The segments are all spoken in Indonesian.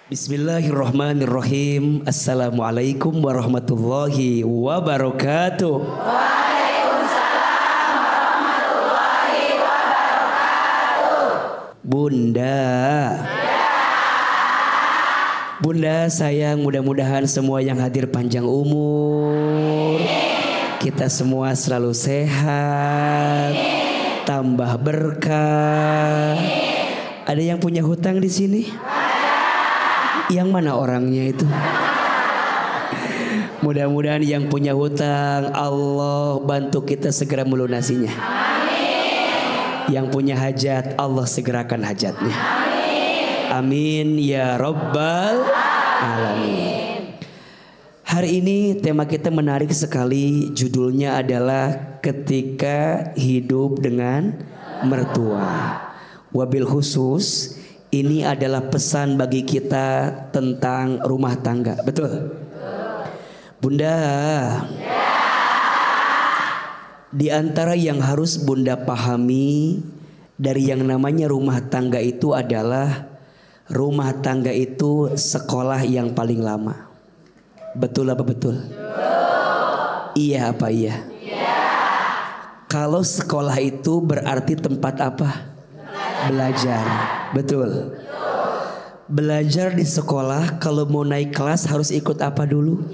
Bismillahirrahmanirrahim. Assalamualaikum warahmatullahi wabarakatuh. Waalaikumsalam warahmatullahi wabarakatuh. Bunda, Bunda sayang, mudah-mudahan semua yang hadir panjang umur. Kita semua selalu sehat, tambah berkah. Ada yang punya hutang di sini? Yang mana orangnya itu? Mudah-mudahan yang punya hutang Allah bantu kita segera melunasinya. Amin. Yang punya hajat Allah segerakan hajatnya. Amin. Amin ya Rabbal Alamin. Hari ini tema kita menarik sekali. Judulnya adalah ketika hidup dengan mertua. Wabil khusus ini adalah pesan bagi kita tentang rumah tangga. Betul? Bunda, di antara yang harus Bunda pahami dari yang namanya rumah tangga itu adalah rumah tangga itu sekolah yang paling lama. Betul apa betul? Iya apa iya? Kalau sekolah itu berarti tempat apa? Belajar. Betul. Belajar di sekolah kalau mau naik kelas harus ikut apa dulu?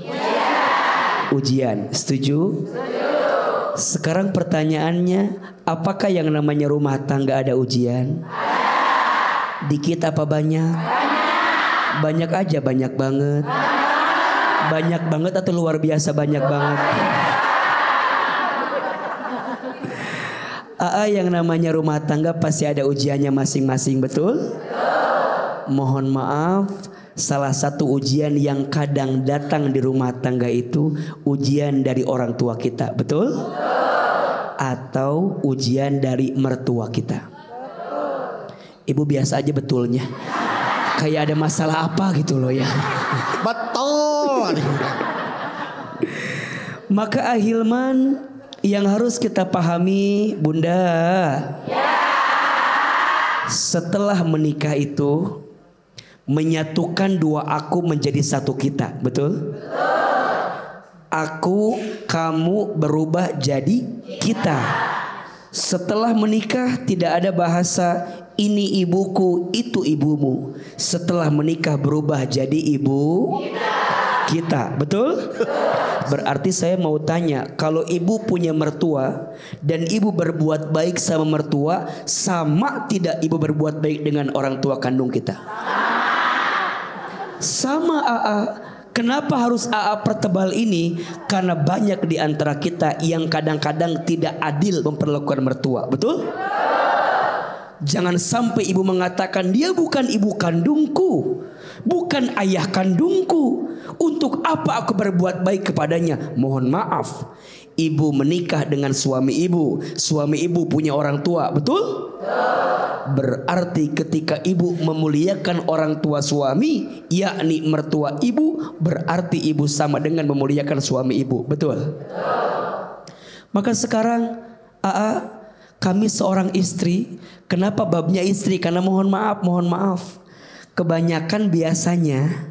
Ujian. Setuju? Sekarang pertanyaannya, apakah yang namanya rumah tangga ada ujian? Dikit apa banyak? Banyak aja, banyak banget. Banyak banget atau luar biasa banyak banget? Yang namanya rumah tangga pasti ada ujiannya masing-masing, betul? Mohon maaf, salah satu ujian yang kadang datang di rumah tangga itu ujian dari orang tua kita, betul? Atau ujian dari mertua kita. Ibu biasa aja betulnya. Kayak ada masalah apa gitu loh ya. Betul. Maka ahilman yang harus kita pahami, Bunda, setelah menikah itu menyatukan dua aku menjadi satu kita, betul? Aku, kamu berubah jadi kita. Setelah menikah tidak ada bahasa ini ibuku, itu ibumu. Setelah menikah berubah jadi ibu kita, betul? Berarti saya mau tanya, kalau ibu punya mertua dan ibu berbuat baik sama mertua, sama tidak ibu berbuat baik dengan orang tua kandung kita? Sama AA. Kenapa harus AA pertebal ini? Karena banyak di antara kita yang kadang-kadang tidak adil memperlakukan mertua, betul? Jangan sampai ibu mengatakan dia bukan ibu kandungku, bukan ayah kandungku. Untuk apa aku berbuat baik kepadanya? Mohon maaf, ibu menikah dengan suami ibu punya orang tua, betul? Berarti ketika ibu memuliakan orang tua suami, yakni mertua ibu, berarti ibu sama dengan memuliakan suami ibu, betul? Maka sekarang kami seorang istri. Kenapa babnya istri? Karena mohon maaf, kebanyakan biasanya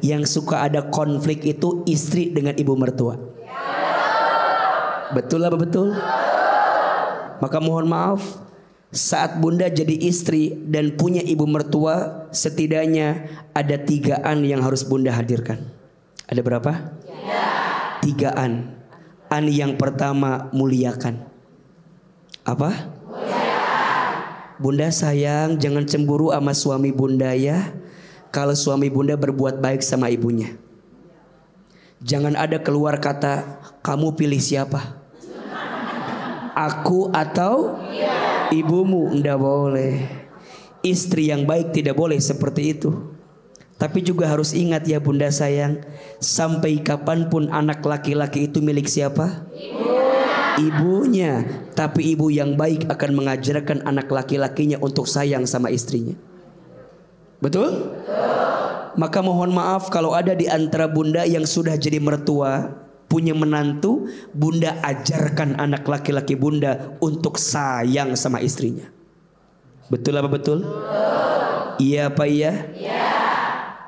yang suka ada konflik itu istri dengan ibu mertua. Betul apa betul? Maka mohon maaf, saat Bunda jadi istri dan punya ibu mertua, setidaknya ada 3 yang harus Bunda hadirkan. Ada berapa? 3. Yang pertama, muliakan. Apa? Muliakan. Bunda sayang, jangan cemburu sama suami Bunda ya. Kalau suami Bunda berbuat baik sama ibunya. Jangan ada keluar kata, kamu pilih siapa? Aku atau ibumu? Nggak boleh. Istri yang baik tidak boleh seperti itu. Tapi juga harus ingat ya Bunda sayang, sampai kapanpun anak laki-laki itu milik siapa? Ibunya. Tapi ibu yang baik akan mengajarkan anak laki-lakinya untuk sayang sama istrinya. Betul? Maka mohon maaf kalau ada di antara Bunda yang sudah jadi mertua, punya menantu, bunda ajarkan anak laki-laki bunda untuk sayang sama istrinya. Betul apa betul? Iya apa iya?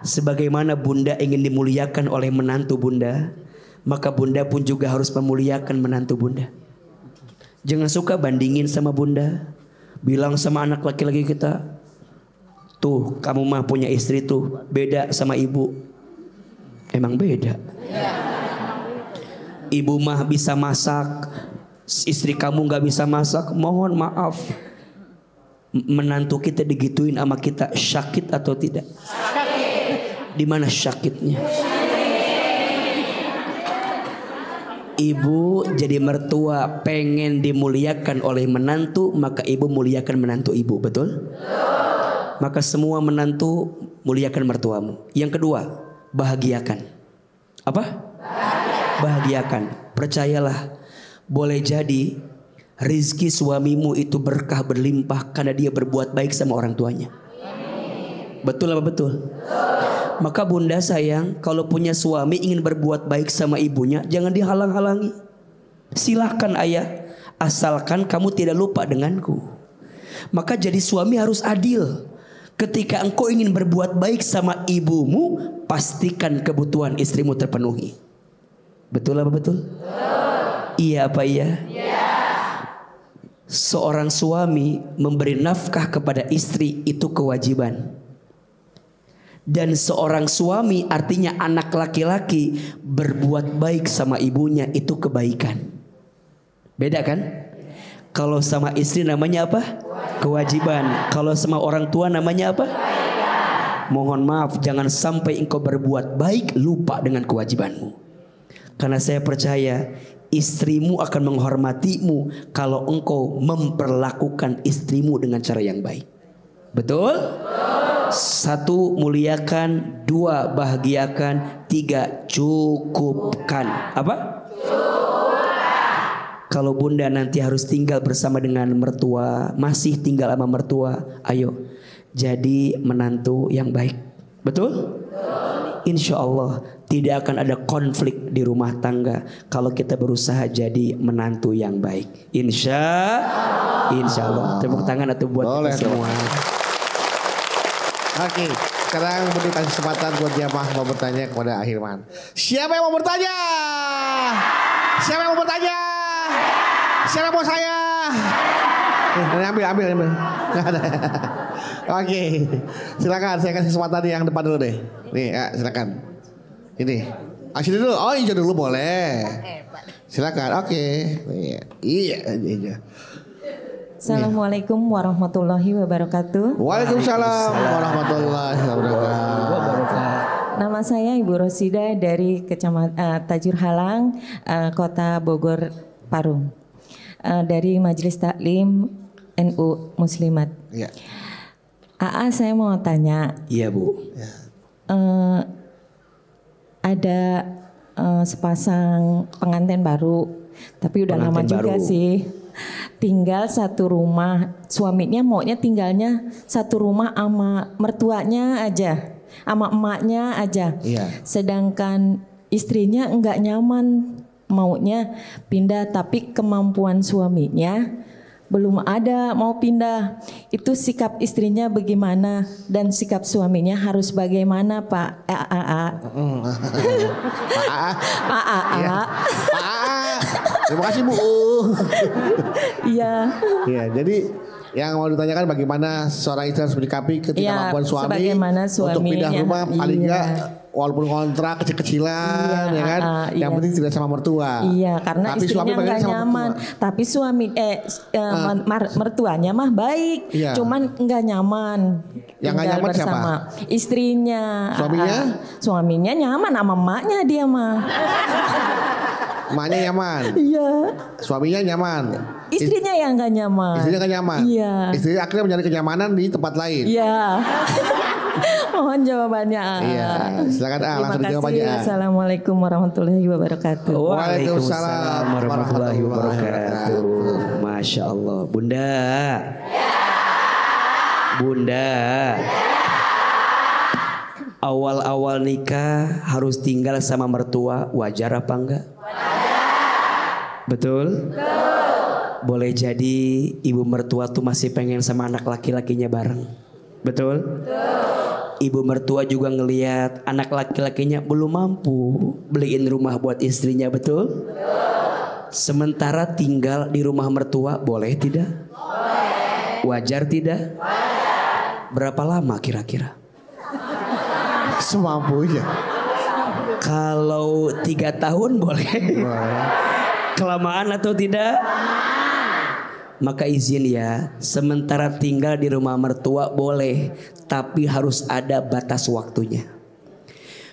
Sebagaimana bunda ingin dimuliakan oleh menantu bunda, maka bunda pun juga harus memuliakan menantu bunda. Jangan suka bandingin sama bunda. Bilang sama anak laki-laki kita, tuh kamu mah punya istri tuh beda sama ibu. Emang beda. Ibu mah bisa masak, istri kamu gak bisa masak. Mohon maaf, menantu kita digituin sama kita, syakit atau tidak? Di mana syakitnya? Ibu jadi mertua pengen dimuliakan oleh menantu, maka ibu muliakan menantu ibu, betul? Maka semua menantu muliakan mertuamu. Yang kedua, bahagiakan. Apa? Bahagiakan. Percayalah, boleh jadi rizki suamimu itu berkah berlimpah karena dia berbuat baik sama orang tuanya. Betul apa betul? Maka bunda sayang, kalau punya suami ingin berbuat baik sama ibunya, jangan dihalang-halangi. Silahkan ayah, asalkan kamu tidak lupa denganku. Maka jadi suami harus adil. Ketika engkau ingin berbuat baik sama ibumu, pastikan kebutuhan istrimu terpenuhi. Betul apa betul? Iya apa iya? Seorang suami memberi nafkah kepada istri itu kewajiban. Dan seorang suami artinya anak laki-laki berbuat baik sama ibunya itu kebaikan. Beda kan? Kalau sama istri namanya apa? Kewajiban. Kalau sama orang tua namanya apa? Mohon maaf, jangan sampai engkau berbuat baik lupa dengan kewajibanmu. Karena saya percaya istrimu akan menghormatimu kalau engkau memperlakukan istrimu dengan cara yang baik. Betul? 1, muliakan. 2, bahagiakan. 3, cukupkan. Apa? Kalau bunda nanti harus tinggal bersama dengan mertua, masih tinggal sama mertua, ayo jadi menantu yang baik. Betul? Insya Allah tidak akan ada konflik di rumah tangga kalau kita berusaha jadi menantu yang baik. Insya Allah. Tepuk tangan atau buat boleh kita semua. Oke, sekarang berikan kesempatan buat jamaah mau bertanya kepada Ahilman. Siapa yang mau bertanya? Siapa yang mau bertanya? Siapa yang mau saya? Ambil. Nggak ada. Oke, silakan. Saya kasih kesempatan yang depan dulu deh. Nih, ya, silakan. Ini. Sini dulu. Oh, hijau dulu boleh. Silakan. Oke. Iya. Assalamualaikum warahmatullahi wabarakatuh. Waalaikumsalam warahmatullahi wabarakatuh. Nama saya Ibu Rosida dari Kecamatan Tajur Halang, Kota Bogor Parung. Dari Majelis Taklim NU Muslimat. Iya. AA, saya mau tanya. Iya, Bu. Ada sepasang pengantin baru, tapi udah lama juga sih. Tinggal satu rumah, suaminya maunya tinggalnya satu rumah sama mertuanya aja, sama emaknya aja. Iya. Sedangkan istrinya enggak nyaman, maunya pindah, tapi kemampuan suaminya belum ada mau pindah. Itu sikap istrinya bagaimana dan sikap suaminya harus bagaimana, Pak AA? Pak AA. Terima kasih Bu. Iya. Iya, jadi yang mau ditanyakan bagaimana seorang istri harus menyikapi ketika kemampuan suami untuk pindah rumah, paling enggak walaupun kontrak kecil-kecilan, ya kan, yang penting tidak sama mertua. Iya, karena tapi istrinya nggak nyaman. Tapi mertuanya mah baik, cuman nggak nyaman. Yang nggak nyaman bersama siapa? Istrinya. Suaminya nyaman sama emaknya dia mah. Emaknya nyaman. Iya. Suaminya nyaman. Istrinya yang nggak nyaman. Istrinya nggak nyaman. Iya. Istrinya akhirnya mencari kenyamanan di tempat lain. Iya. Mohon jawabannya. Iya. Silakan langsung dijawab aja. Assalamualaikum warahmatullahi wabarakatuh. Waalaikumsalam warahmatullahi wabarakatuh. Masya Allah. Bunda. Awal-awal nikah harus tinggal sama mertua, wajar apa enggak? Betul? Boleh jadi ibu mertua tuh masih pengen sama anak laki-lakinya bareng. Betul? Ibu mertua juga ngelihat anak laki-lakinya belum mampu beliin rumah buat istrinya, betul? Sementara tinggal di rumah mertua, boleh tidak? Wajar tidak? Berapa lama kira-kira? Semampunya. Kalau 3 tahun boleh. Kelamaan atau tidak? Maka izin ya, sementara tinggal di rumah mertua boleh, tapi harus ada batas waktunya.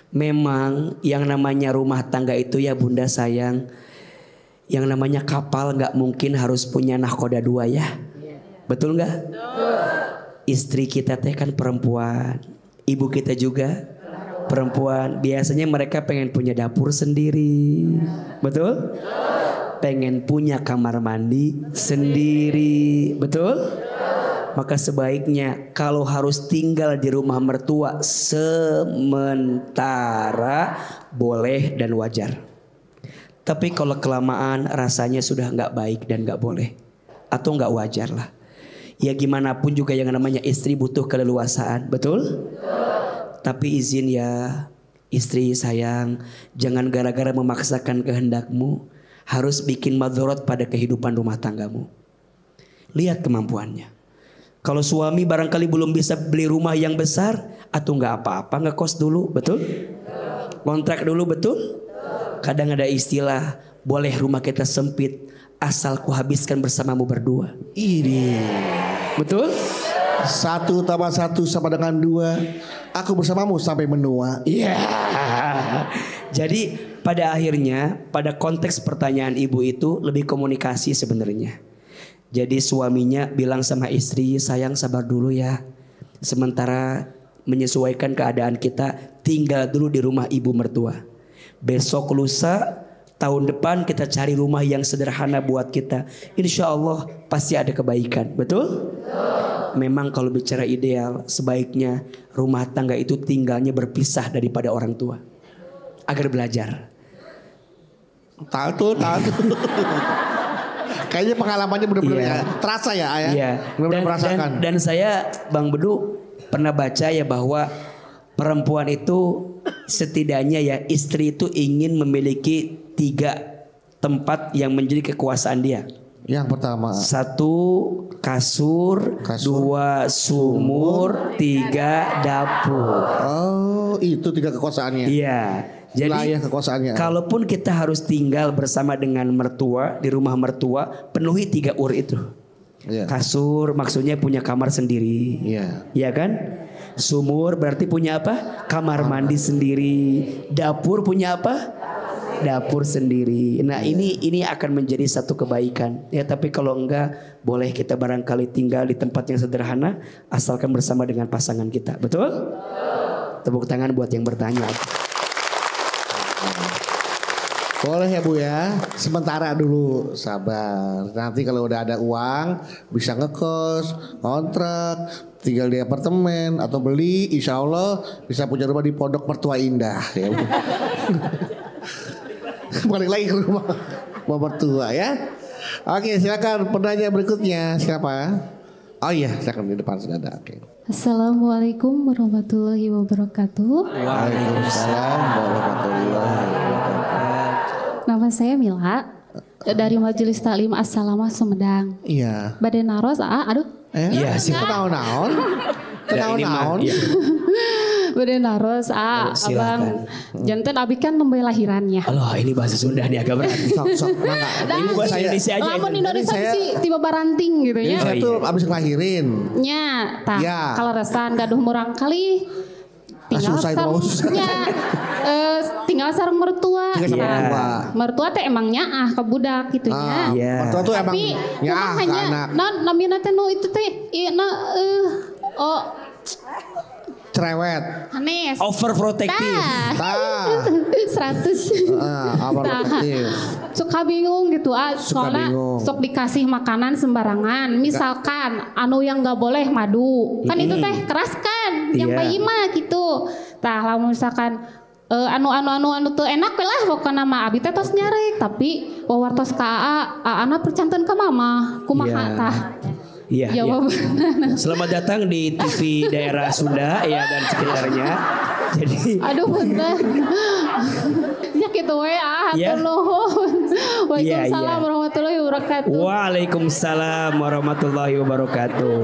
Memang yang namanya rumah tangga itu ya bunda sayang, yang namanya kapal gak mungkin harus punya nahkoda 2 ya. Betul gak? Istri kita teh kan perempuan, ibu kita juga perempuan. Biasanya mereka pengen punya dapur sendiri. Betul? Pengen punya kamar mandi sendiri. Betul? Maka sebaiknya kalau harus tinggal di rumah mertua sementara boleh dan wajar. Tapi kalau kelamaan rasanya sudah nggak baik dan nggak boleh atau nggak wajar lah. Ya gimana pun juga yang namanya istri butuh keleluasaan. Betul? Tapi izin ya istri sayang, jangan gara-gara memaksakan kehendakmu harus bikin madorot pada kehidupan rumah tanggamu. Lihat kemampuannya. Kalau suami barangkali belum bisa beli rumah yang besar, atau nggak apa-apa ngekos dulu, betul? Kontrak dulu, betul? Kadang ada istilah, boleh rumah kita sempit asal ku habiskan bersamamu berdua. Ini betul? 1 tambah 1 sama dengan 2. Aku bersamamu sampai menua. Iya. Jadi pada akhirnya pada konteks pertanyaan ibu itu lebih komunikasi sebenarnya. Jadi suaminya bilang sama istri, sayang sabar dulu ya. Sementara menyesuaikan keadaan kita, tinggal dulu di rumah ibu mertua. Besok lusa tahun depan kita cari rumah yang sederhana buat kita. Insya Allah pasti ada kebaikan. Betul? Memang kalau bicara ideal, sebaiknya rumah tangga itu tinggalnya berpisah daripada orang tua, agar belajar. Tahu tuh. Kayaknya pengalamannya benar-benar ya, terasa ya ayah. Iya. Benar-benar merasakan. Dan saya Bang Bedu pernah baca ya bahwa perempuan itu setidaknya ya istri itu ingin memiliki 3 tempat yang menjadi kekuasaan dia. Yang pertama 1 kasur, 2 sumur, 3 dapur. Oh, itu 3 kekuasaannya. Iya. Jadi kekuasaannya. Kalaupun kita harus tinggal bersama dengan mertua di rumah mertua, penuhi 3 itu. Iya. Kasur maksudnya punya kamar sendiri. Iya. Iya kan? Sumur berarti punya apa? Kamar mandi sendiri. Dapur punya apa? Dapur sendiri. Nah, ini akan menjadi satu kebaikan. Ya, tapi kalau enggak, boleh kita barangkali tinggal di tempat yang sederhana asalkan bersama dengan pasangan kita. Betul? Tepuk tangan buat yang bertanya. Boleh ya Bu ya. Sementara dulu, sabar. Nanti kalau udah ada uang bisa ngekos, kontrak, tinggal di apartemen atau beli, insya Allah bisa punya rumah di Pondok Mertua Indah ya. Balik lagi ke rumah mertua ya. Oke, silakan penanya berikutnya siapa? Oh iya, silakan di depan sudah ada. Oke. Assalamualaikum warahmatullahi wabarakatuh. Waalaikumsalam warahmatullahi wabarakatuh. Nama saya Mila dari Majelis Taklim As-Salamah Sumedang. Iya. Badan naros aduh. Iya sih. Kenaon-naon. Kenaon-naon. Badan naros abang. Janten abi kan nembe lahirannya. Allah, ini bahasa Sunda nih agak berat. Sok mangga. Ini bahasa Indonesia aja. Lamun Indonesia sih tiba baranting gitu ya. Saya tuh abis ngelahirin. Nya, tah Ya. kalau resan gaduh murang kali tinggal Susah itu, sarungnya. Tinggal sarung mertua. Tinggal sarung mertua. Mertua teh emang nyaah ke budak gitu nya. Iya. Mertua tuh emang Tapi nyaah ke hanya anak. namina teh nu itu teh oh Cerewet. Hanes. Overprotective. Tah. 100. Overprotective. Suka bingung gitu soalnya bingung. sok dikasih makanan sembarangan. Misalkan anu yang nggak boleh madu. Kan itu teh keras kan. Yang Iya. bayi mah gitu. Tah lamun misalkan anu tuh enak we lah pokokna mah abi teh tos nyarek tapi wawartos ka aana percanten ka mama kumaha tah. Iya. Jawabanna. Selamat datang di TV daerah Sunda ya dan sekitarnya. Jadi aduh punten. Ya kitu we hatur nuhun. Waalaikumsalam warahmatullahi wabarakatuh. Waalaikumsalam warahmatullahi wabarakatuh.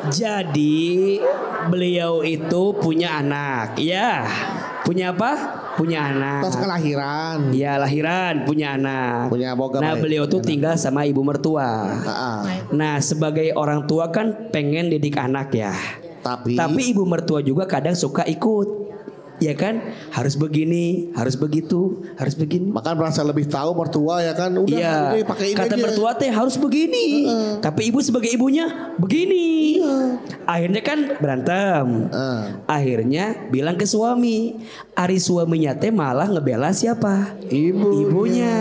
Jadi beliau itu punya anak, ya. Punya apa? Punya anak. Terus kelahiran. Ya lahiran, punya anak. Punya boga. Nah beliau tuh tinggal sama ibu mertua. Nah sebagai orang tua kan pengen didik anak ya. Tapi ibu mertua juga kadang suka ikut. Ya kan, harus begini, harus begitu, harus begini. Maka merasa lebih tahu mertua ya kan. Udah iya. Pakai ini Kata aja. mertua teh harus begini. Tapi ibu sebagai ibunya begini. Akhirnya kan berantem. Akhirnya bilang ke suami. Ari suaminya teh malah ngebela siapa? Ibunya.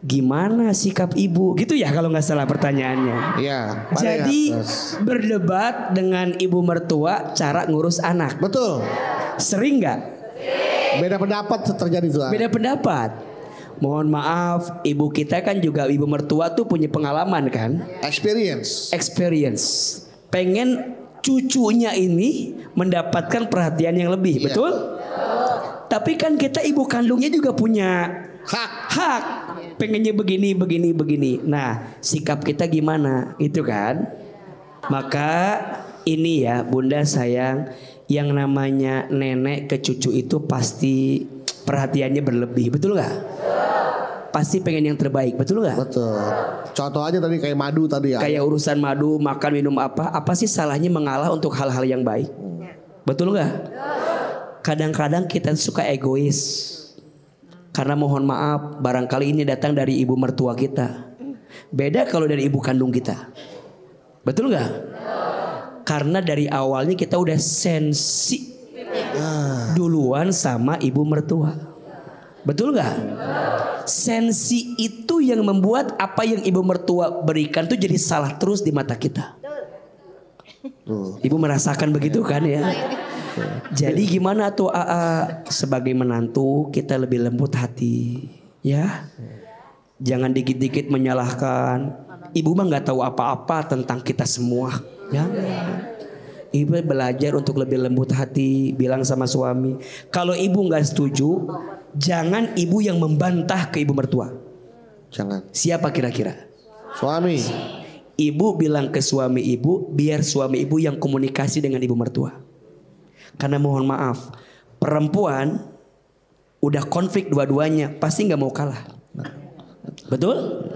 Gimana sikap ibu? Gitu ya kalau nggak salah pertanyaannya. Iya. Jadi berdebat dengan ibu mertua cara ngurus anak. Betul. Sering nggak? Beda pendapat terjadi tuh. Beda pendapat. Mohon maaf, ibu kita kan juga ibu mertua tuh punya pengalaman kan? Experience. Pengen cucunya ini mendapatkan perhatian yang lebih, betul? Tapi kan kita ibu kandungnya juga punya hak. Pengennya begini. Nah, sikap kita gimana? Itu kan? Maka ini ya, Bunda sayang, yang namanya nenek ke cucu itu pasti perhatiannya berlebih, betul gak? Pasti pengen yang terbaik, betul gak? Betul. Contoh aja tadi kayak madu tadi ya. Kayak urusan madu, makan, minum apa sih salahnya mengalah untuk hal-hal yang baik? Betul gak? Kadang-kadang kita suka egois. Karena mohon maaf, barangkali ini datang dari ibu mertua kita. Beda kalau dari ibu kandung kita. Betul gak? Karena dari awalnya kita udah sensi duluan sama ibu mertua. Betul gak? Sensi itu yang membuat apa yang ibu mertua berikan tuh jadi salah terus di mata kita. Ibu merasakan begitu kan ya? Jadi gimana tuh sebagai menantu kita lebih lembut hati ya. Jangan dikit-dikit menyalahkan. Ibu mah nggak tahu apa-apa tentang kita semua ya. Ibu belajar untuk lebih lembut hati, bilang sama suami. Kalau ibu nggak setuju, jangan ibu yang membantah ke ibu mertua. Jangan. Siapa kira-kira? Suami. Ibu bilang ke suami ibu, biar suami ibu yang komunikasi dengan ibu mertua. Karena mohon maaf, perempuan udah konflik dua-duanya, pasti nggak mau kalah. Betul?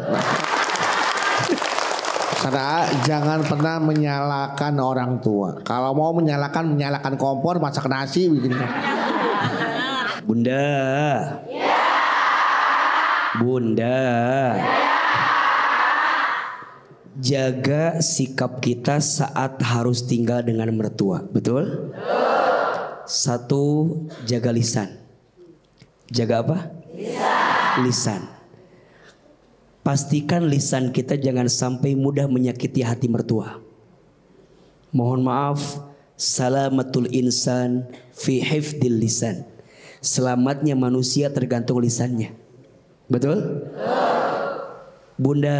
Karena jangan pernah menyalahkan orang tua. Kalau mau menyalahkan kompor, masak nasi bikin. Bunda. Bunda. Jaga sikap kita saat harus tinggal dengan mertua, betul? Satu, jaga lisan. Jaga apa? Lisan. Pastikan lisan kita jangan sampai mudah menyakiti hati mertua. Mohon maaf, salamatul insan fi hifdil lisan. Selamatnya manusia tergantung lisannya. Betul? Bunda.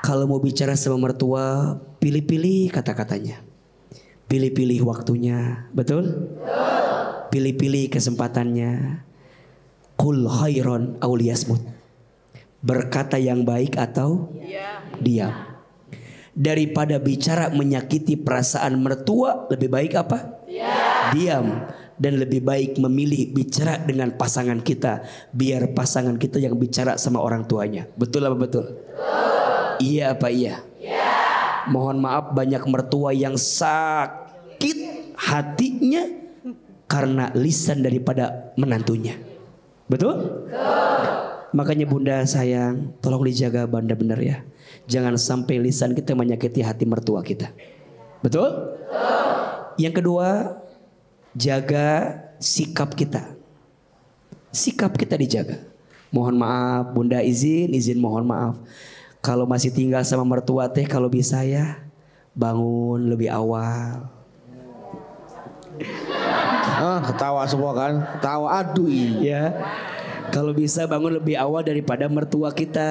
Kalau mau bicara sama mertua, pilih-pilih kata-katanya. Pilih-pilih waktunya, betul? Pilih-pilih kesempatannya. Kul khairon auliyasmut. Berkata yang baik atau diam. Daripada bicara menyakiti perasaan mertua, lebih baik apa? Diam. Dan lebih baik memilih bicara dengan pasangan kita, biar pasangan kita yang bicara sama orang tuanya. Betul apa betul? Iya apa iya? Mohon maaf, banyak mertua yang sakit hatinya karena lisan daripada menantunya. Betul? Makanya Bunda sayang, tolong dijaga Bunda benar ya. Jangan sampai lisan kita menyakiti hati mertua kita. Betul? Yang kedua, jaga sikap kita. Sikap kita dijaga. Mohon maaf, Bunda izin mohon maaf. Kalau masih tinggal sama mertua teh, kalau bisa ya bangun lebih awal. Ketawa semua kan. Ketawa aduh. Ya. Kalau bisa bangun lebih awal daripada mertua kita.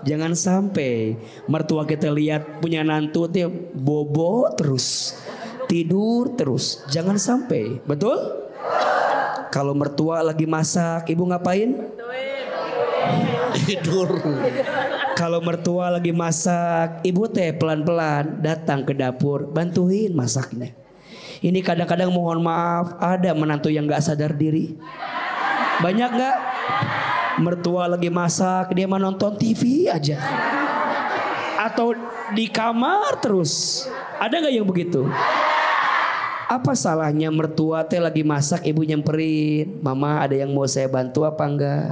Jangan sampai mertua kita lihat punya nantu dia bobo terus. Tidur terus. Jangan sampai. Betul? Kalau mertua lagi masak, ibu ngapain? Tidur. Kalau mertua lagi masak, ibu teh pelan-pelan datang ke dapur, bantuin masaknya. Ini kadang-kadang mohon maaf, ada menantu yang gak sadar diri. Banyak gak? Mertua lagi masak, dia mah nonton TV aja. Atau di kamar terus. Ada gak yang begitu? Apa salahnya mertua teh lagi masak, ibu nyamperin, mama ada yang mau saya bantu apa enggak?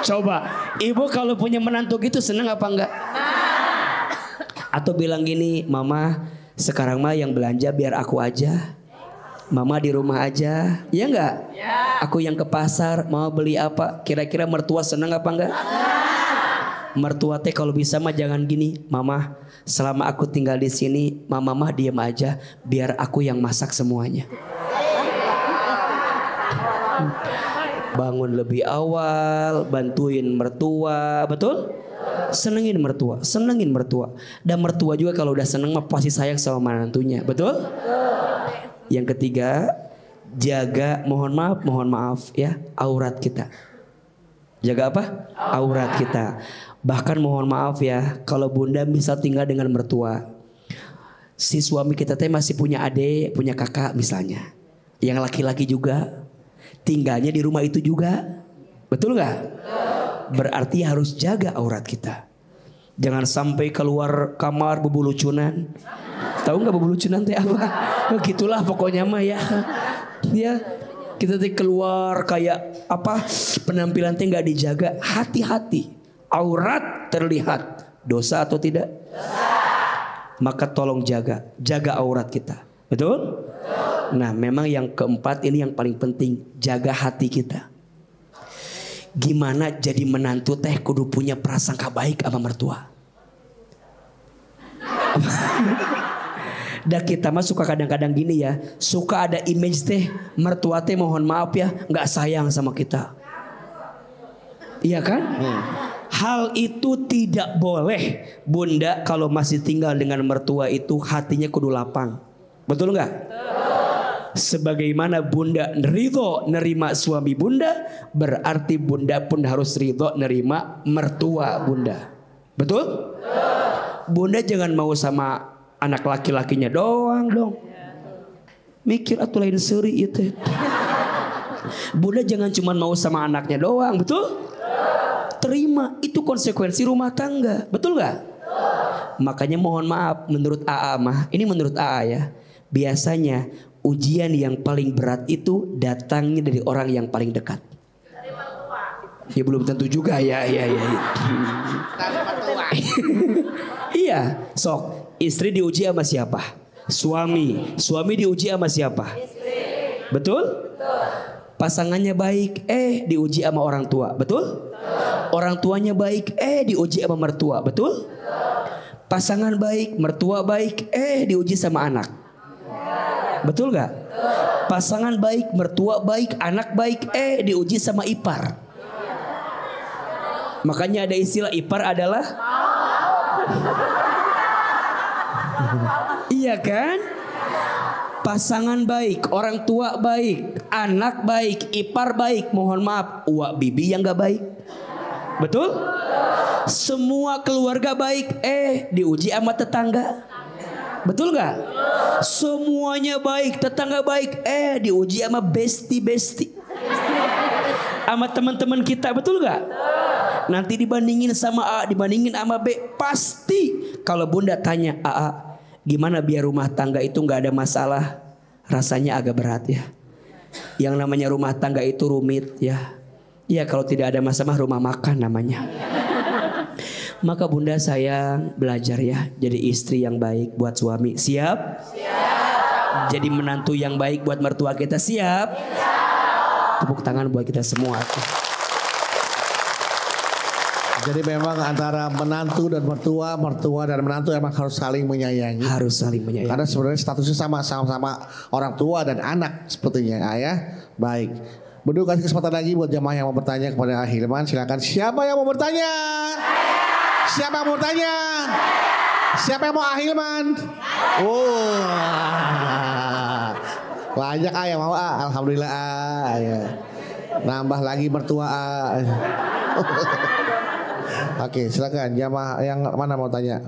Coba, ibu kalau punya menantu gitu seneng apa enggak? Atau bilang gini, mama sekarang mah yang belanja biar aku aja. Mama di rumah aja, ya enggak? Aku yang ke pasar mau beli apa? Kira-kira mertua seneng apa enggak? Mertua teh kalau bisa mah jangan gini, mama selama aku tinggal di sini, mama mah diam aja biar aku yang masak semuanya. Bangun lebih awal, bantuin mertua, betul? Senengin mertua, senengin mertua. Dan mertua juga kalau udah seneng mah pasti sayang sama menantunya, betul? Yang ketiga, jaga mohon maaf ya, aurat kita. Jaga apa? Aurat kita. Bahkan mohon maaf ya, kalau bunda bisa tinggal dengan mertua, si suami kita teh masih punya adik, punya kakak misalnya, yang laki-laki juga, tinggalnya di rumah itu juga, betul nggak? Berarti harus jaga aurat kita. Jangan sampai keluar kamar bebulucunan. Tahu nggak bebulucunan teh apa? Begitulah pokoknya mah ya. Ya, kita teh keluar kayak apa? Penampilan teh nggak dijaga. Hati-hati. Aurat terlihat. Dosa atau tidak? Maka tolong jaga aurat kita. Betul? Nah, memang yang keempat ini yang paling penting, jaga hati kita. Gimana jadi menantu teh kudu punya prasangka baik sama mertua. Dan kita mah suka kadang-kadang gini ya, suka ada image teh mertua teh mohon maaf ya nggak sayang sama kita. Iya kan? Hal itu tidak boleh. Bunda kalau masih tinggal dengan mertua itu hatinya kudu lapang. Betul nggak? Sebagaimana bunda ridho nerima suami bunda, berarti bunda pun harus ridho nerima mertua bunda. Betul? Bunda jangan mau sama anak laki-lakinya doang dong. Mikir atuh lain seuri itu. Bunda jangan cuma mau sama anaknya doang, betul? Terima, itu konsekuensi rumah tangga, betul gak? Makanya mohon maaf, menurut AA mah, ini menurut AA ya, biasanya ujian yang paling berat itu datangnya dari orang yang paling dekat. Ya belum tentu juga ya. Iya, sok istri diuji sama siapa? Suami diuji sama siapa? Betul? Pasangannya baik, diuji sama orang tua, betul? Orang tuanya baik, diuji sama mertua, betul? Pasangan baik, mertua baik, diuji sama anak. Betul gak? Pasangan baik, mertua baik, anak baik, diuji sama ipar. Makanya ada istilah ipar adalah iya kan? Pasangan baik, orang tua baik, anak baik, ipar baik. Mohon maaf, uak bibi yang gak baik. Betul? Semua keluarga baik, diuji sama tetangga. Betul gak? Semuanya baik, tetangga baik, diuji sama besti. Sama teman-teman kita, betul gak? Nanti dibandingin sama A, dibandingin sama B, pasti. Kalau bunda tanya, A, gimana biar rumah tangga itu gak ada masalah? Rasanya agak berat ya. Yang namanya rumah tangga itu rumit ya. Ya kalau tidak ada masalah rumah makan namanya. Maka bunda sayang belajar ya. Jadi istri yang baik buat suami. Siap? Siap. Jadi menantu yang baik buat mertua kita. Siap? Siap. Tepuk tangan buat kita semua. Jadi memang antara menantu dan mertua, mertua dan menantu emang harus saling menyayangi. Harus saling menyayangi. Karena sebenarnya statusnya sama-sama orang tua dan anak sepertinya ya. Baik. Bedu kasih kesempatan lagi buat jamaah yang mau bertanya kepada Ahilman. Silakan. Siapa yang mau bertanya? Siapa yang mau bertanya? Siapa yang mau Ahilman? Oh. Banyak yang mau alhamdulillah ya. Nambah lagi mertua Oke, silakan jamaah yang mana mau tanya?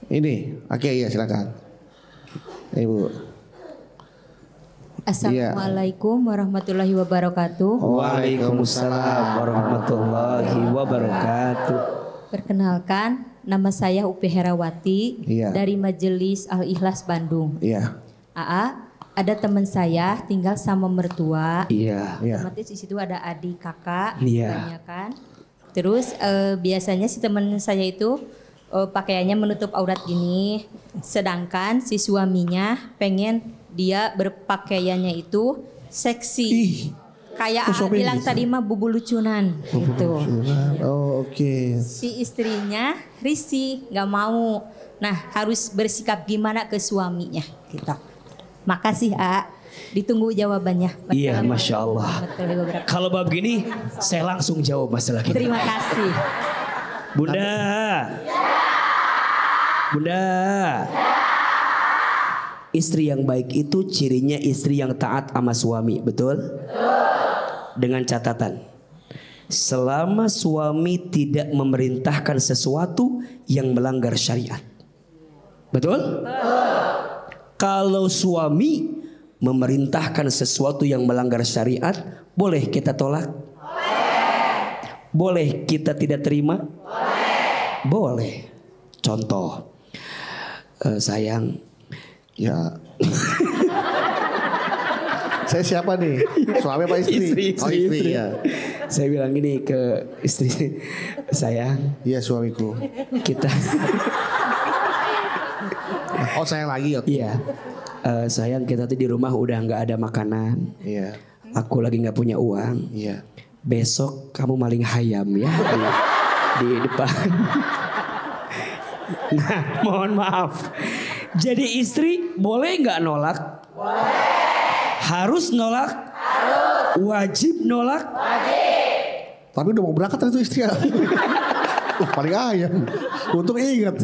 Ini. Oke, iya silakan. Ibu. Assalamualaikum warahmatullahi wabarakatuh. Waalaikumsalam warahmatullahi wabarakatuh. Perkenalkan, nama saya Upi Herawati dari Majelis Al-Ikhlas Bandung. Iya. Ada teman saya tinggal sama mertua. Iya. Otomatis di situ ada adik kakak, Iya. banyak kan. Terus biasanya si teman saya itu pakaiannya menutup aurat gini, sedangkan si suaminya pengen dia berpakaiannya itu seksi. Kayak bilang tadi mah bubu lucunan gitu. Oh, oke. Si istrinya risih, nggak mau. Nah, harus bersikap gimana ke suaminya gitu. Makasih, ditunggu jawabannya. Iya, Masya Allah. Kalau bab gini, saya langsung jawab masalah ini. Terima kasih. Bunda. Bunda. Istri yang baik itu cirinya istri yang taat sama suami, betul? Dengan catatan, selama suami tidak memerintahkan sesuatu yang melanggar syariat. Betul? Kalau suami memerintahkan sesuatu yang melanggar syariat, boleh kita tolak? Boleh kita tidak terima? Boleh. Contoh, sayang, ya. Saya siapa nih? Suami apa istri? Istri. Ya. Saya bilang gini ke istri, sayang. Iya, suamiku. Kita. Oh, sayang lagi ya? Iya. Sayang, kita tuh di rumah udah nggak ada makanan. Iya. Aku lagi nggak punya uang. Iya. Besok kamu maling hayam ya di depan. Nah, mohon maaf. Jadi istri boleh nggak nolak? Boleh. Harus nolak? Harus. Wajib nolak? Wajib. Tapi udah mau berangkat itu istri ya. Paling ayam. Untung ingat.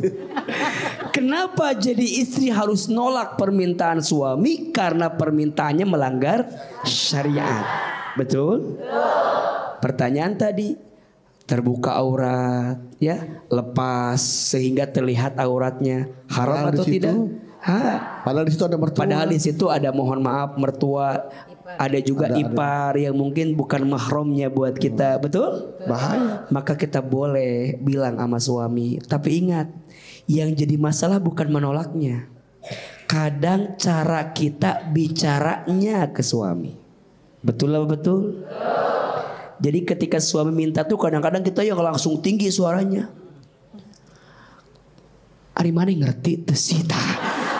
Kenapa jadi istri harus nolak permintaan suami? Karena permintaannya melanggar syariat. Betul? Pertanyaan tadi, terbuka aurat, ya, lepas sehingga terlihat auratnya, haram atau tidak? Padahal di situ ada mertua. Padahal di situ ada, mohon maaf, mertua, ada juga ipar yang mungkin bukan mahramnya buat kita, betul? Bahaya. Maka kita boleh bilang sama suami, tapi ingat, yang jadi masalah bukan menolaknya. Kadang cara kita bicaranya ke suami. Betul apa betul? Jadi ketika suami minta tuh kadang-kadang kita yang langsung tinggi suaranya. Ari mana ngerti teh sita.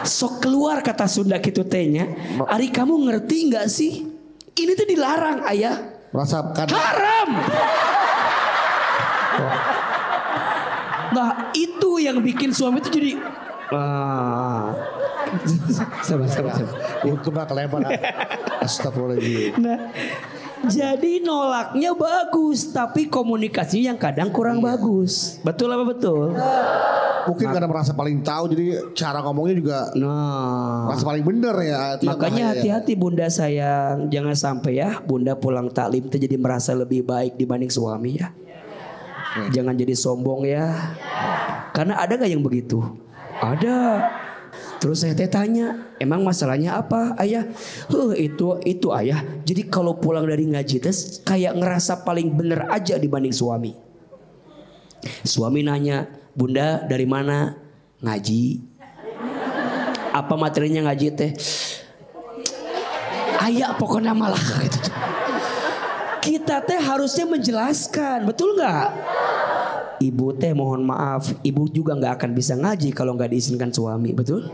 Sok keluar kata Sunda gitu tehnya. Ari kamu ngerti nggak sih? Ini tuh dilarang ayah. Merasakan haram. Nah itu yang bikin suami itu jadi sabar. Untung gak kelebar. Astagfirullahaladzim. Nah, jadi nolaknya bagus, tapi komunikasinya yang kadang kurang bagus. Betul apa betul? Mungkin karena merasa paling tahu, jadi cara ngomongnya juga merasa paling bener ya. Makanya hati-hati bunda sayang, jangan sampai ya bunda pulang taklim itu jadi merasa lebih baik dibanding suami ya. Jangan jadi sombong ya. Karena ada gak yang begitu? Ada. Terus saya tanya, emang masalahnya apa ayah? Itu ayah. Jadi kalau pulang dari ngaji tes kayak ngerasa paling bener aja dibanding suami. Suami nanya, bunda dari mana? Ngaji. Apa materinya ngaji teh? Ayah pokoknya malah gitu. Kita teh harusnya menjelaskan, betul nggak? Ibu teh mohon maaf, ibu juga nggak akan bisa ngaji kalau nggak diizinkan suami, betul?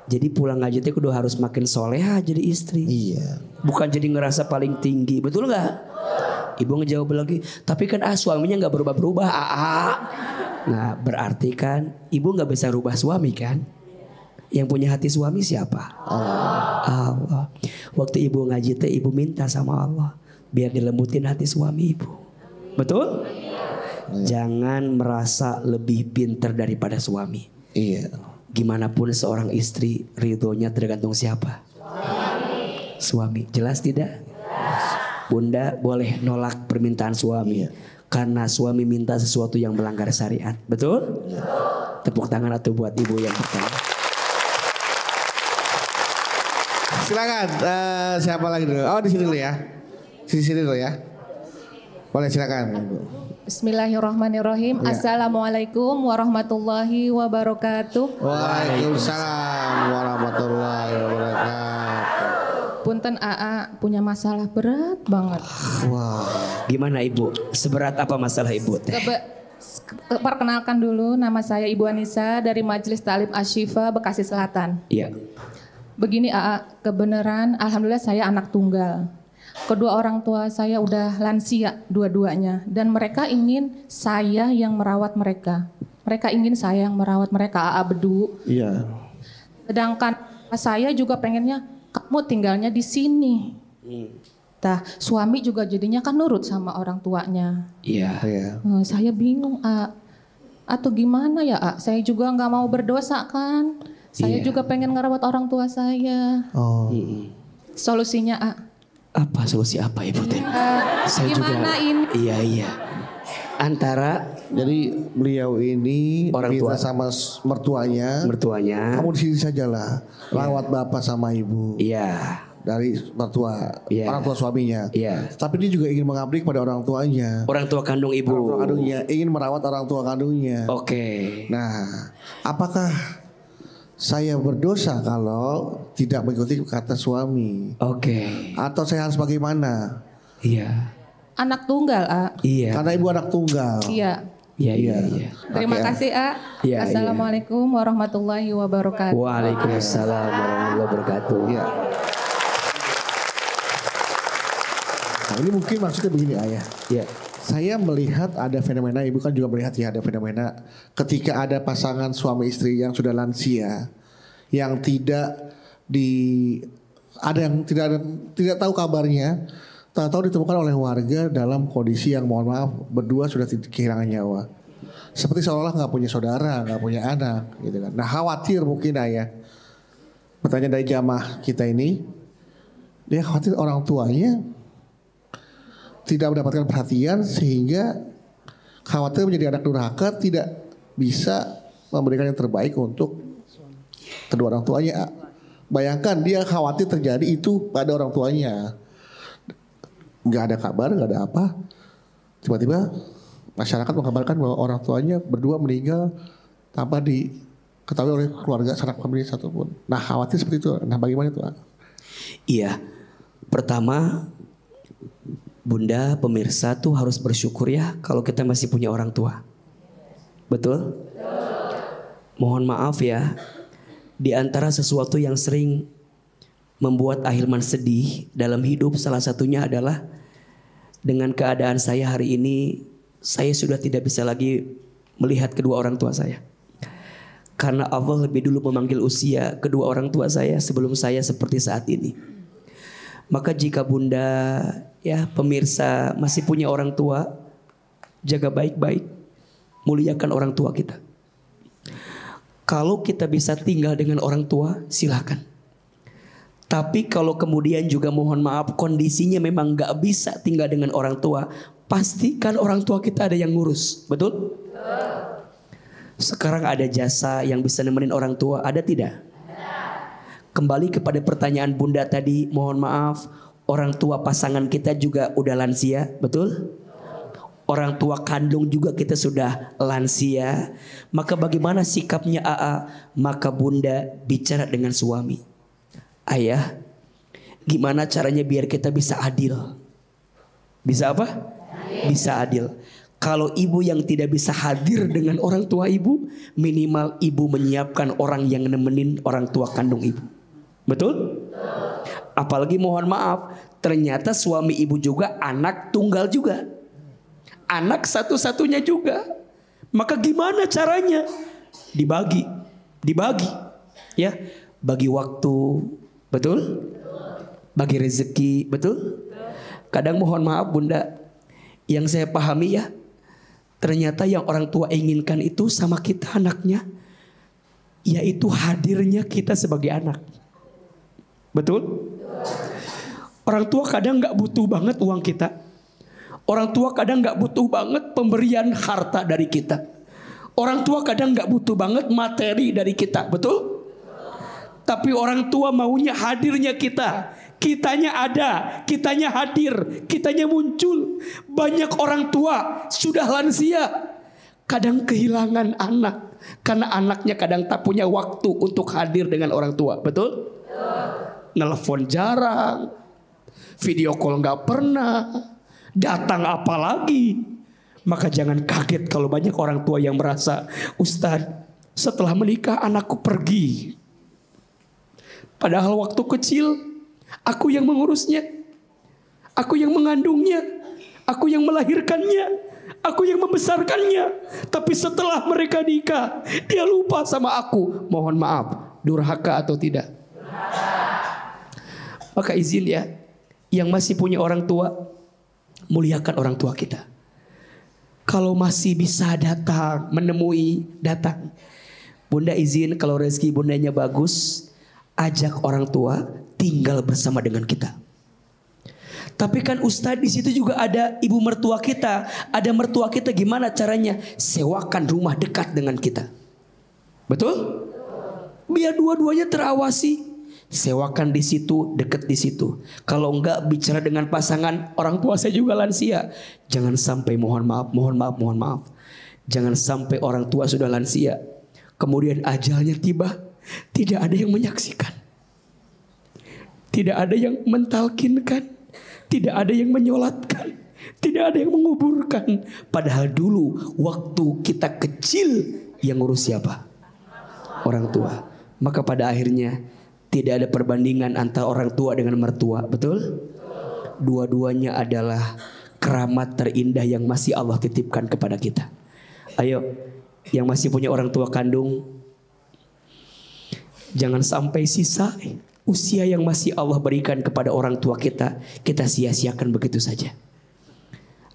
Jadi pulang ngaji teh kudu harus makin soleha jadi istri. Iya. Bukan jadi ngerasa paling tinggi, betul nggak? Ibu ngejawab lagi, tapi kan suaminya nggak berubah-berubah. Nah berarti kan ibu nggak bisa rubah suami kan? Yang punya hati suami siapa? Allah. Waktu ibu ngaji teh ibu minta sama Allah biar dilembutin hati suami ibu. Betul? Jangan merasa lebih pintar daripada suami. Iya. Gimana pun seorang istri ridhonya tergantung siapa? Suami. Jelas tidak? Bunda boleh nolak permintaan suami karena suami minta sesuatu yang melanggar syariat. Betul? Tepuk tangan atau buat ibu yang pertama. Silakan. Siapa lagi dulu? Oh di sini dulu ya. Sini dulu ya. Boleh silakan. Bismillahirrahmanirrahim. Assalamualaikum warahmatullahi wabarakatuh. Waalaikumsalam warahmatullahi wabarakatuh. Punten AA punya masalah berat banget. Wah. Gimana ibu? Seberat apa masalah ibu teh? Perkenalkan dulu, nama saya Ibu Anissa dari Majelis Ta'lim Asy-Syifa Bekasi Selatan. Iya. Begini AA, kebenaran alhamdulillah saya anak tunggal. Kedua orang tua saya udah lansia dua-duanya dan mereka ingin saya yang merawat mereka. Mereka ingin saya yang merawat mereka, AA bedu. Iya. Sedangkan saya juga pengennya kamu tinggalnya di sini. Nah, suami juga jadinya kan nurut sama orang tuanya. Iya. Saya bingung, atau gimana ya, Saya juga nggak mau berdosa kan. Saya juga pengen ngerawat orang tua saya. Oh. Solusinya, Apa solusi apa ibu teh? Saya gimana juga. ini? Iya. Antara Jadi beliau ini orang minta tua sama mertuanya. Kamu di sini sajalah, rawat bapak sama ibu. Iya. Dari mertua, orang tua suaminya. Iya. Tapi dia juga ingin mengabdi kepada orang tuanya. Orang tua kandung ibu. Orang tua kandungnya ingin merawat orang tua kandungnya. Oke. Nah, apakah saya berdosa kalau tidak mengikuti kata suami? Oke. Atau saya harus bagaimana? Iya. Anak tunggal, Iya. Karena ibu anak tunggal. Iya. Iya. Terima kasih, Iya, Assalamualaikum warahmatullahi wabarakatuh. Waalaikumsalam warahmatullahi wabarakatuh. Iya. Nah, ini mungkin maksudnya begini ayah. Iya. Saya melihat ada fenomena, ibu kan juga melihat ya ada fenomena ketika ada pasangan suami istri yang sudah lansia, yang tidak tidak tahu kabarnya, tahu ditemukan oleh warga dalam kondisi yang mohon maaf berdua sudah kehilangan nyawa, seperti seolah nggak punya saudara, nggak punya anak, gitu kan. Nah khawatir mungkin ayah, pertanyaan dari jamaah kita ini, dia khawatir orang tuanya tidak mendapatkan perhatian sehingga khawatir menjadi anak durhaka, tidak bisa memberikan yang terbaik untuk kedua orang tuanya. Bayangkan dia khawatir terjadi itu pada orang tuanya, nggak ada kabar, nggak ada apa, tiba-tiba masyarakat mengabarkan bahwa orang tuanya berdua meninggal tanpa diketahui oleh keluarga sanak famili satupun. Nah khawatir seperti itu. Nah bagaimana itu? Iya. Pertama, Bunda, pemirsa tuh harus bersyukur ya kalau kita masih punya orang tua. Betul? Mohon maaf ya, di antara sesuatu yang sering membuat Ahilman sedih dalam hidup, salah satunya adalah dengan keadaan saya hari ini, saya sudah tidak bisa lagi melihat kedua orang tua saya. Karena Allah lebih dulu memanggil usia kedua orang tua saya sebelum saya seperti saat ini. Maka jika Bunda, ya pemirsa masih punya orang tua, jaga baik-baik, muliakan orang tua kita. Kalau kita bisa tinggal dengan orang tua, silakan. Tapi kalau kemudian juga mohon maaf kondisinya memang gak bisa tinggal dengan orang tua, pastikan orang tua kita ada yang ngurus, betul? Sekarang ada jasa yang bisa nemenin orang tua, ada tidak? Kembali kepada pertanyaan Bunda tadi, mohon maaf, orang tua pasangan kita juga udah lansia, betul? Orang tua kandung juga kita sudah lansia. Maka bagaimana sikapnya AA? Maka Bunda bicara dengan suami. Ayah, gimana caranya biar kita bisa adil? Bisa apa? Bisa adil. Kalau ibu yang tidak bisa hadir dengan orang tua ibu, minimal ibu menyiapkan orang yang nemenin orang tua kandung ibu. Betul? Apalagi mohon maaf, Ternyata suami ibu juga anak tunggal juga. Anak satu-satunya juga. Maka gimana caranya? Dibagi. Ya, bagi waktu, betul? Bagi rezeki, betul? Kadang mohon maaf Bunda, yang saya pahami ya, ternyata yang orang tua inginkan itu sama kita anaknya, yaitu hadirnya kita sebagai anak. Betul? Orang tua kadang gak butuh banget uang kita. Orang tua kadang gak butuh banget pemberian harta dari kita. Orang tua kadang gak butuh banget materi dari kita. Betul? Tapi orang tua maunya hadirnya kita. Kitanya ada, kitanya hadir, kitanya muncul. Banyak orang tua sudah lansia, kadang kehilangan anak. Karena anaknya kadang tak punya waktu untuk hadir dengan orang tua. Betul? Nelfon jarang, video call gak pernah, datang apalagi. Maka jangan kaget kalau banyak orang tua yang merasa, Ustadz, setelah menikah anakku pergi. Padahal waktu kecil aku yang mengurusnya, aku yang mengandungnya, aku yang melahirkannya, aku yang membesarkannya. Tapi setelah mereka nikah, dia lupa sama aku. Mohon maaf, durhaka atau tidak? Maka izin ya, yang masih punya orang tua, muliakan orang tua kita. Kalau masih bisa datang, menemui, datang. Bunda izin kalau rezeki bundanya bagus, ajak orang tua tinggal bersama dengan kita. Tapi kan Ustadz di situ juga ada ibu mertua kita, ada mertua kita, gimana caranya? Sewakan rumah dekat dengan kita. Betul? Biar dua-duanya terawasi. Sewakan di situ, dekat di situ. Kalau enggak bicara dengan pasangan, orang tua saya juga lansia. Jangan sampai mohon maaf. Jangan sampai orang tua sudah lansia, kemudian ajalnya tiba, tidak ada yang menyaksikan. Tidak ada yang mentalkinkan, tidak ada yang menyolatkan, tidak ada yang menguburkan. Padahal dulu waktu kita kecil yang ngurus siapa? Orang tua. Maka pada akhirnya tidak ada perbandingan antara orang tua dengan mertua, betul? Dua-duanya adalah keramat terindah yang masih Allah titipkan kepada kita. Ayo, yang masih punya orang tua kandung, jangan sampai sisa usia yang masih Allah berikan kepada orang tua kita, kita sia-siakan begitu saja.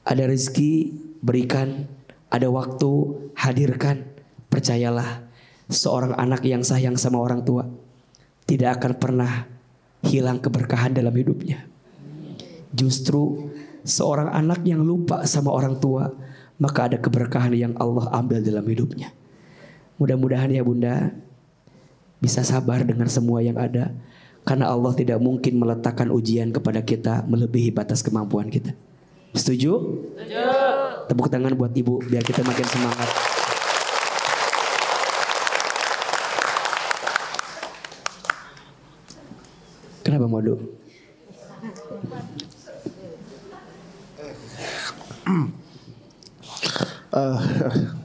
Ada rezeki, berikan. Ada waktu, hadirkan. Percayalah, seorang anak yang sayang sama orang tua tidak akan pernah hilang keberkahan dalam hidupnya. Justru seorang anak yang lupa sama orang tua, maka ada keberkahan yang Allah ambil dalam hidupnya. Mudah-mudahan ya Bunda bisa sabar dengan semua yang ada, karena Allah tidak mungkin meletakkan ujian kepada kita melebihi batas kemampuan kita. Setuju? Setuju. Tepuk tangan buat ibu biar kita makin semangat. Kenapa Modu?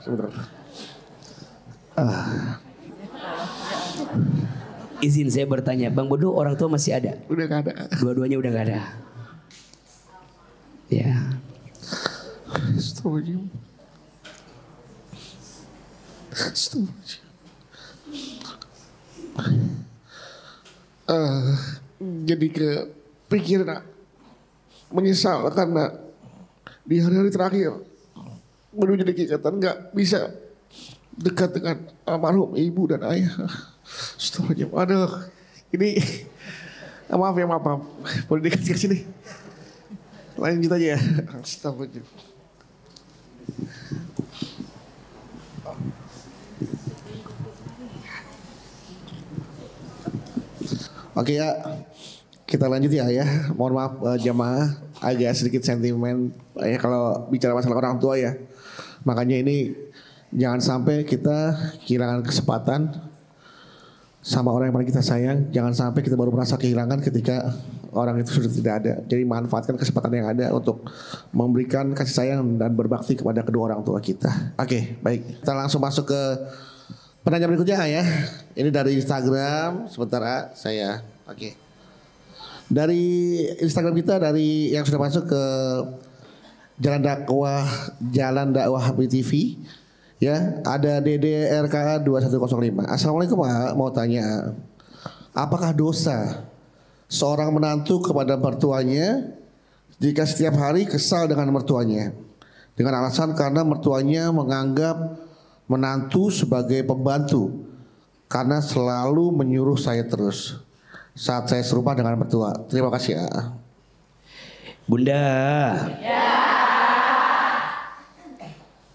Sebentar. Izin saya bertanya, Bang Bodo orang tua masih ada? Udah gak ada. Dua-duanya udah gak ada. Ya. Astagfirullahaladzim. Jadi kepikiran menyesal karena di hari-hari terakhir menuju ikatan nggak bisa dekat dengan almarhum ibu dan ayah. Astagfirullahaladzim. Aduh, ini maaf ya, maaf. Boleh dikasih ke sini. Lanjut aja ya. Astagfirullahaladzim. Oke ya, kita lanjut ya. Mohon maaf jamaah, agak sedikit sentimen ya kalau bicara masalah orang tua ya. Makanya ini jangan sampai kita kehilangan kesempatan sama orang yang paling kita sayang. Jangan sampai kita baru merasa kehilangan ketika orang itu sudah tidak ada. Jadi manfaatkan kesempatan yang ada untuk memberikan kasih sayang dan berbakti kepada kedua orang tua kita. Oke, baik. Kita langsung masuk ke penanya berikutnya ya. Ini dari Instagram. Sebentar saya. Oke. Dari Instagram kita, dari yang sudah masuk ke Jalan Dakwah HPTV, ya, ada DDRKA 2105. Assalamualaikum, mau tanya, apakah dosa seorang menantu kepada mertuanya jika setiap hari kesal dengan mertuanya dengan alasan karena mertuanya menganggap menantu sebagai pembantu karena selalu menyuruh saya terus saat saya serumah dengan mertua. Terima kasih ya. Bunda.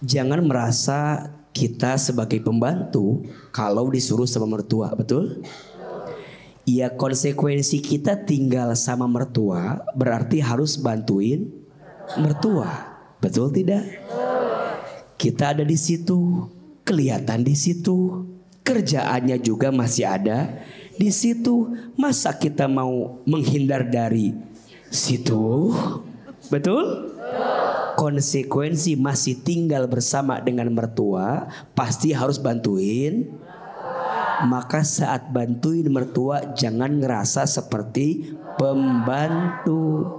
Jangan merasa kita sebagai pembantu kalau disuruh sama mertua, betul? Ya, konsekuensi kita tinggal sama mertua berarti harus bantuin mertua. Betul tidak? Kita ada di situ, kelihatan di situ, kerjaannya juga masih ada di situ. Masa kita mau menghindar dari situ? Betul? Konsekuensi masih tinggal bersama dengan mertua, pasti harus bantuin. Maka saat bantuin mertua jangan ngerasa seperti pembantu.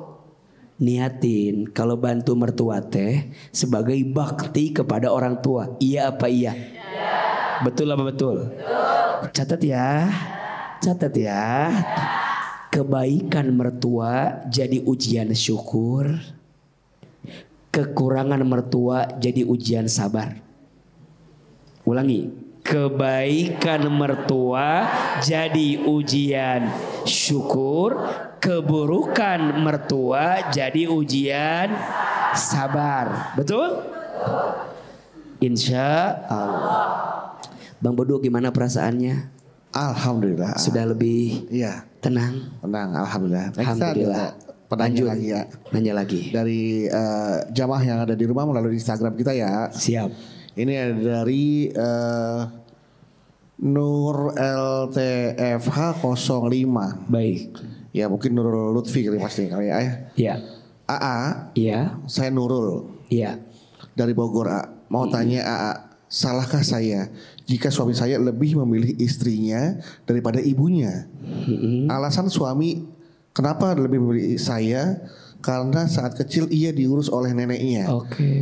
Niatin kalau bantu mertua teh sebagai bakti kepada orang tua. Iya apa iya? Betul apa betul? Catat ya. Catat ya. Kebaikan mertua jadi ujian syukur. Kekurangan mertua jadi ujian sabar. Ulangi. Kebaikan mertua jadi ujian syukur. Keburukan mertua jadi ujian sabar. Betul? Insya Allah. Bang Bodo gimana perasaannya? Alhamdulillah. Sudah lebih tenang? Tenang, alhamdulillah. Alhamdulillah. Lanjut lagi ya. Nanya lagi. Dari jamaah yang ada di rumah melalui Instagram kita ya. Siap. Ini ada dari Nur LTFH 05. Baik. Ya mungkin Nurul Lutfi pasti kali ya. Iya. AA. Iya. Saya Nurul. Iya. Dari Bogor. Mau tanya AA, salahkah saya jika suami saya lebih memilih istrinya daripada ibunya? Alasan suami kenapa lebih memilih saya? Karena saat kecil ia diurus oleh neneknya.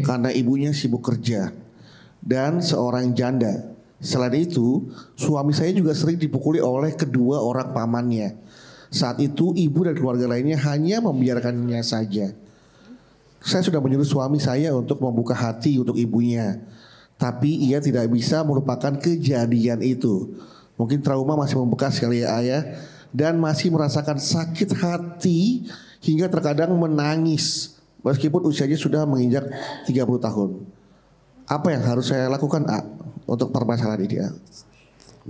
Karena ibunya sibuk kerja dan seorang janda. Selain itu, suami saya juga sering dipukuli oleh kedua orang pamannya. Saat itu ibu dan keluarga lainnya hanya membiarkannya saja. Saya sudah menyuruh suami saya untuk membuka hati untuk ibunya, tapi ia tidak bisa melupakan kejadian itu. Mungkin trauma masih membekas kali ya ayah, dan masih merasakan sakit hati hingga terkadang menangis meskipun usianya sudah menginjak 30 tahun. Apa yang harus saya lakukan untuk permasalahan ini?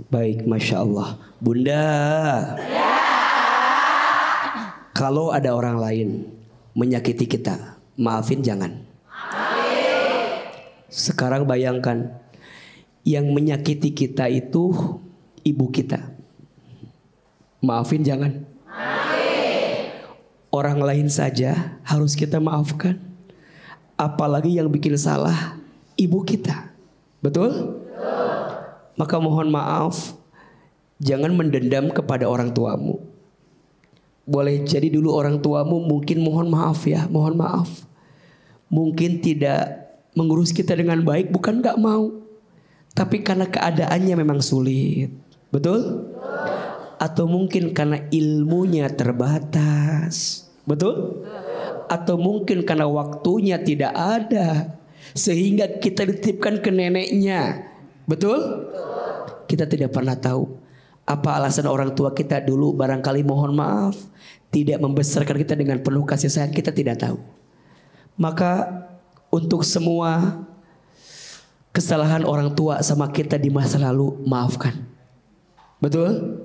Baik, Masya Allah. Bunda, kalau ada orang lain menyakiti kita, maafin jangan. Sekarang bayangkan, yang menyakiti kita itu ibu kita. Maafin jangan. Orang lain saja harus kita maafkan. Apalagi yang bikin salah ibu kita. Betul? Maka mohon maaf, jangan mendendam kepada orang tuamu. Boleh jadi dulu orang tuamu mungkin mohon maaf ya, mohon maaf. Mungkin tidak mengurus kita dengan baik, bukan gak mau. Tapi karena keadaannya memang sulit. Betul? Atau mungkin karena ilmunya terbatas. Betul? Atau mungkin karena waktunya tidak ada. Sehingga kita dititipkan ke neneknya. Betul? Kita tidak pernah tahu. Apa alasan orang tua kita dulu barangkali mohon maaf tidak membesarkan kita dengan penuh kasih sayang, kita tidak tahu. Maka untuk semua kesalahan orang tua sama kita di masa lalu, maafkan. Betul?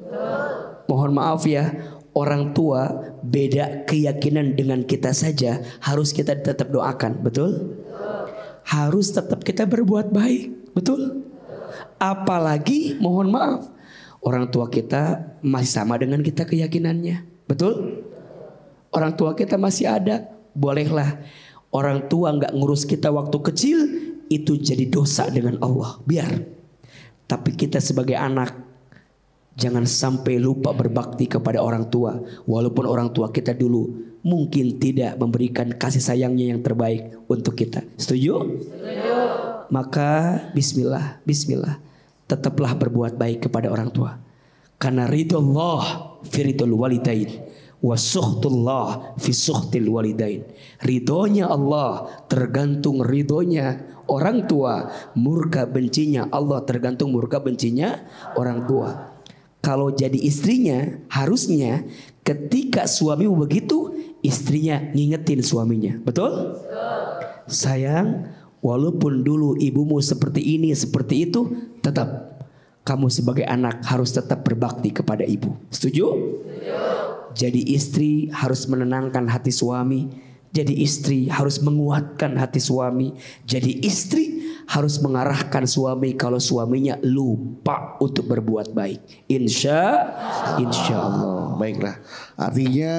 Mohon maaf ya, orang tua beda keyakinan dengan kita saja harus kita tetap doakan. Betul? Harus tetap kita berbuat baik. Betul? Apalagi mohon maaf, orang tua kita masih sama dengan kita keyakinannya. Betul? Orang tua kita masih ada. Bolehlah orang tua gak ngurus kita waktu kecil, itu jadi dosa dengan Allah. Biar. Tapi kita sebagai anak Jangan sampai lupa berbakti kepada orang tua. Walaupun orang tua kita dulu mungkin tidak memberikan kasih sayangnya yang terbaik untuk kita. Setuju? Setuju. Maka bismillah, bismillah. Tetaplah berbuat baik kepada orang tua. Karena ridullah fi ridul walidain wa sukhtullah fi sukhtil walidain. Ridhonya Allah tergantung ridhonya orang tua. Murka bencinya Allah tergantung murka bencinya orang tua. Kalau jadi istrinya, harusnya ketika suamimu begitu, istrinya ngingetin suaminya. Betul? Sayang, walaupun dulu ibumu seperti ini, seperti itu, tetap kamu sebagai anak harus tetap berbakti kepada ibu. Setuju? Jadi istri harus menenangkan hati suami. Jadi istri harus menguatkan hati suami. Jadi istri harus mengarahkan suami kalau suaminya lupa untuk berbuat baik. Insya Allah. Baiklah. Artinya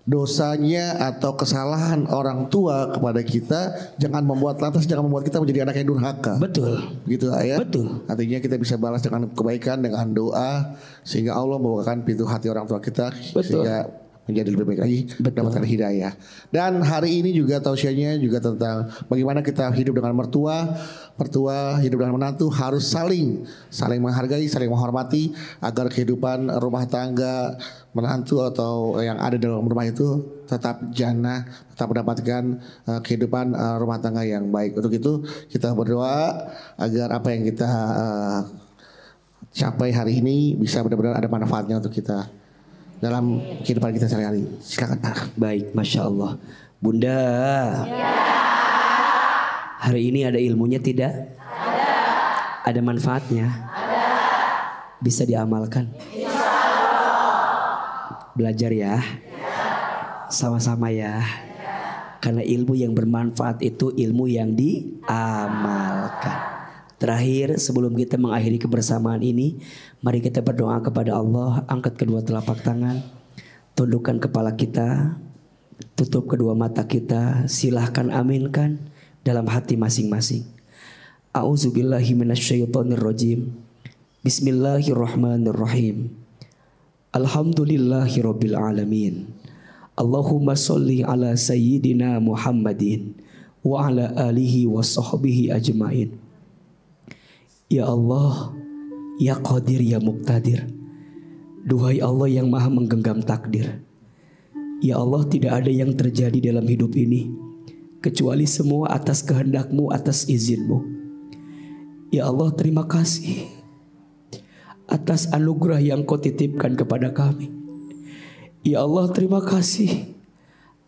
dosanya atau kesalahan orang tua kepada kita jangan membuat kita menjadi anak yang durhaka. Betul. Gitu ya. Betul. Artinya kita bisa balas dengan kebaikan, dengan doa, sehingga Allah membukakan pintu hati orang tua kita. Betul. Sehingga menjadi lebih baik lagi, mendapatkan hidayah. Dan hari ini juga tausiahnya juga tentang bagaimana kita hidup dengan mertua hidup dengan menantu harus saling menghargai, saling menghormati agar kehidupan rumah tangga menantu atau yang ada dalam rumah itu tetap jannah, tetap mendapatkan kehidupan rumah tangga yang baik. Untuk itu kita berdoa agar apa yang kita capai hari ini bisa benar-benar ada manfaatnya untuk kita dalam kehidupan kita sehari-hari. Silakan. Baik, Masya Allah. Bunda, hari ini ada ilmunya tidak? Ada manfaatnya? Bisa diamalkan? Belajar ya. Sama-sama ya. Karena ilmu yang bermanfaat itu ilmu yang diamalkan. Terakhir sebelum kita mengakhiri kebersamaan ini, mari kita berdoa kepada Allah. Angkat kedua telapak tangan, tundukkan kepala kita, tutup kedua mata kita. Silahkan aminkan dalam hati masing-masing. A'udzubillahi minasyaitonirrajim. Bismillahirrahmanirrahim. Alhamdulillahirabbil alamin. Allahumma sholli ala sayyidina Muhammadin wa ala alihi wa sahbihi ajmain. Ya Allah, Ya Qadir, Ya Muqtadir. Duhai Allah yang maha menggenggam takdir. Ya Allah, tidak ada yang terjadi dalam hidup ini kecuali semua atas kehendak-Mu, atas izin-Mu. Ya Allah, terima kasih atas anugerah yang Kau titipkan kepada kami. Ya Allah, terima kasih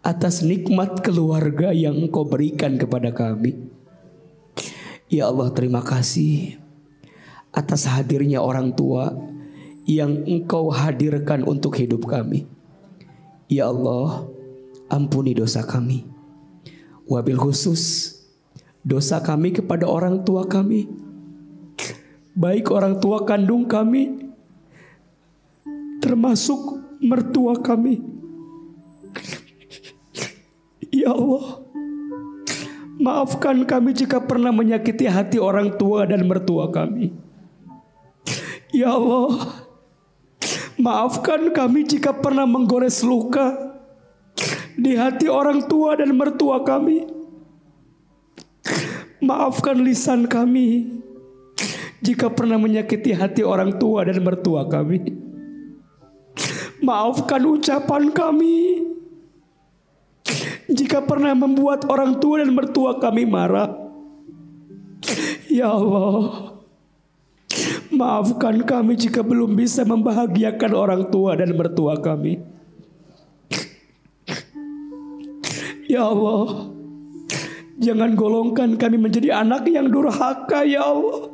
atas nikmat keluarga yang Kau berikan kepada kami. Ya Allah, terima kasih atas hadirnya orang tua yang Engkau hadirkan untuk hidup kami. Ya Allah, ampuni dosa kami. Wabil khusus dosa kami kepada orang tua kami, baik orang tua kandung kami, termasuk mertua kami. Ya Allah, maafkan kami jika pernah menyakiti hati orang tua dan mertua kami. Ya Allah, maafkan kami jika pernah menggores luka di hati orang tua dan mertua kami. Maafkan lisan kami jika pernah menyakiti hati orang tua dan mertua kami. Maafkan ucapan kami jika pernah membuat orang tua dan mertua kami marah. Ya Allah, maafkan kami jika belum bisa membahagiakan orang tua dan mertua kami. Ya Allah, jangan golongkan kami menjadi anak yang durhaka, ya Allah.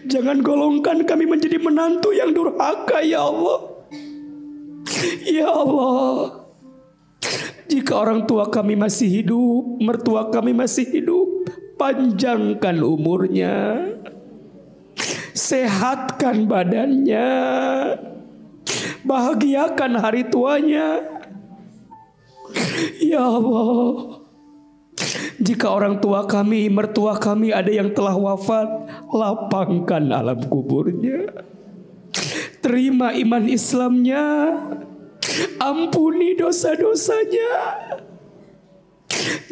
Jangan golongkan kami menjadi menantu yang durhaka, ya Allah. Ya Allah, jika orang tua kami masih hidup, mertua kami masih hidup, panjangkan umurnya, sehatkan badannya, bahagiakan hari tuanya. Ya Allah, jika orang tua kami, mertua kami ada yang telah wafat, lapangkan alam kuburnya, Terima iman Islamnya, ampuni dosa-dosanya.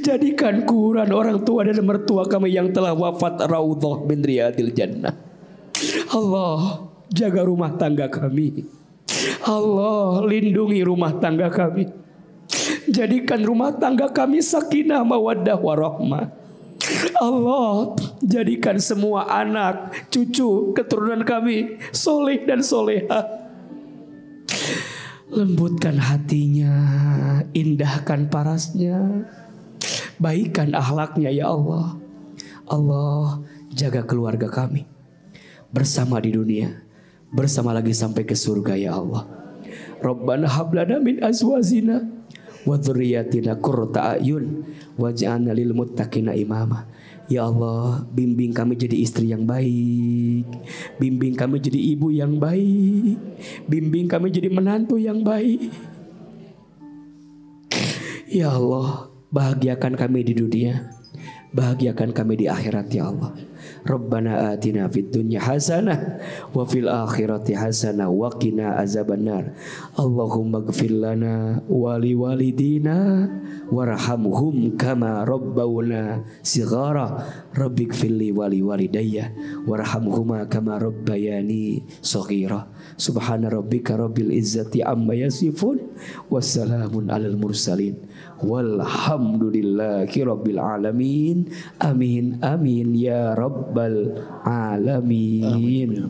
Jadikan kuburan orang tua dan mertua kami yang telah wafat raudhah min riyadil jannah. Allah, jaga rumah tangga kami. Allah, lindungi rumah tangga kami. Jadikan rumah tangga kami sakinah mawaddah warahmah. Allah, jadikan semua anak, cucu, keturunan kami soleh dan solehah. Lembutkan hatinya, indahkan parasnya, baikkan akhlaknya ya Allah. Allah, jaga keluarga kami bersama di dunia, bersama lagi sampai ke surga ya Allah. Rabbana hablana min azwajina wa dzurriyyatina qurrata a'yun waj'alna lil muttaqina imama. Ya Allah, bimbing kami jadi istri yang baik, bimbing kami jadi ibu yang baik, bimbing kami jadi menantu yang baik. Ya Allah, bahagiakan kami di dunia, bahagiakan kami di akhirat ya Allah. Rabbana atina fid dunya hasanah wa fil akhirati hasanah wa qina azabannar. Allahumma ighfir lana wa li walidina warhamhum kama rabbawna shighara. Rabbighfirli wa li walidayya warhamhuma kama rabbayani shaghira. Subhana rabbika rabbil izzati amma yasifun wassalamun alal mursalin walhamdulillahi rabbil alamin. Amin amin ya rabbal alamin.